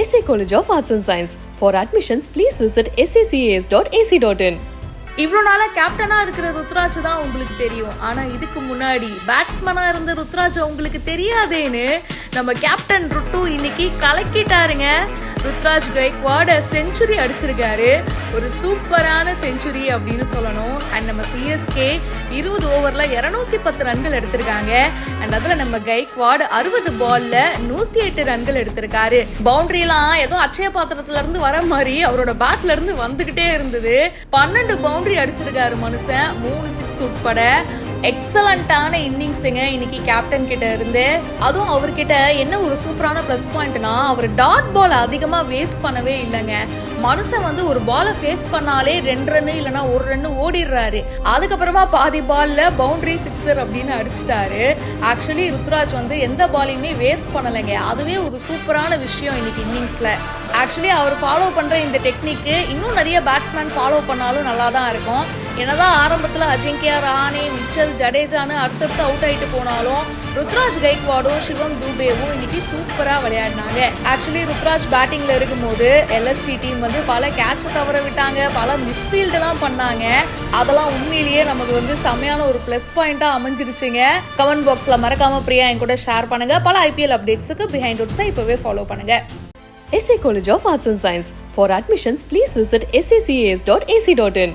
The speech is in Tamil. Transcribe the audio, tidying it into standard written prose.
SA College of Arts and Science. For admissions, please visit sacas.ac.in. இவ்வளோ நாளாக கேப்டனாக இருக்கிற ருத்ராஜ் தான் உங்களுக்கு தெரியும். ஆனால் இதுக்கு முன்னாடி பேட்ஸ்மேனாக இருந்த ருத்ராஜ் உங்களுக்கு தெரியாதேன்னு நம்ம கேப்டன் ருட்டு இன்னைக்கு கலக்கிட்டாருங்க. ருத்ராஜ் கைக்வாட் செஞ்சுரி அடிச்சிருக்காரு. ஒரு சூப்பரான செஞ்சுரி அப்படின்னு சொல்லணும். அண்ட் நம்ம சிஎஸ்கே 20 ஓவரில் 210 ரன்கள் எடுத்திருக்காங்க. அண்ட் அதில் நம்ம கைக்வாட் 60 பால்ல 108 ரன்கள் எடுத்திருக்காரு. பவுண்டரியெல்லாம் ஏதோ அச்சய பாத்திரத்துல இருந்து வர மாதிரி அவரோட பேட்ல இருந்து வந்துகிட்டே இருந்தது. 12 பவுண்டரி அடிச்சிருக்காரு மனுஷன், 3 6 உட்பட. எக்ஸலண்டான இன்னிங்ஸுங்க இன்னைக்கு கேப்டன் கிட்ட இருந்து. அதுவும் அவர்கிட்ட என்ன ஒரு சூப்பரான பிளஸ் பாயிண்ட்னா, அவர் டாட் பால் அதிகமா வேஸ்ட் பண்ணவே இல்லைங்க. மனுஷன் வந்து ஒரு பாலை ஃபேஸ் பண்ணாலே 2 ரன் இல்லைன்னா 1 ரன் ஓடிடுறாரு. அதுக்கப்புறமா பாதி பால்ல பவுண்டரி சிக்ஸர் அப்படின்னு அடிச்சிட்டாரு. ஆக்சுவலி ருத்ராஜ் வந்து எந்த பாலையுமே வேஸ்ட் பண்ணலைங்க. அதுவே ஒரு சூப்பரான விஷயம் இன்னைக்கு இன்னிங்ஸ்ல. ஆக்சுவலி அவர் ஃபாலோ பண்ற இந்த டெக்னிக்கு இன்னும் நிறைய பேட்ஸ்மேன் ஃபாலோ பண்ணாலும் நல்லா தான் இருக்கும். என்னதான் ஆரம்பத்தில் அஜிங்கியா ரஹானே, மிச்சல், ஜடேஜான்னு அடுத்தடுத்து அவுட் ஆகிட்டு போனாலும் ருத்ராஜ் கைக்வாடும் சிவம் தூபேவும் இன்னைக்கு சூப்பராக விளையாடினாங்க. ஆக்சுவலி ருத்ராஜ் பேட்டிங்ல இருக்கும்போது LST டீம் வந்து பல கேட்சை தவற விட்டாங்க, பல மிஸ்ஃபீல்டெல்லாம் பண்ணாங்க. அதெல்லாம் உண்மையிலேயே நமக்கு வந்து செம்மையான ஒரு பிளஸ் பாயிண்டா அமைஞ்சிருச்சுங்க. கமெண்ட் பாக்ஸ்ல மறக்காம பிரியா என் கூட ஷேர் பண்ணுங்க. பல IPL அப்டேட்ஸுக்கு பிஹைண்ட் வுட்ஸை இப்பவே ஃபாலோ பண்ணுங்க. SA College of Arts and Science. For admissions, please visit sacas.ac.in.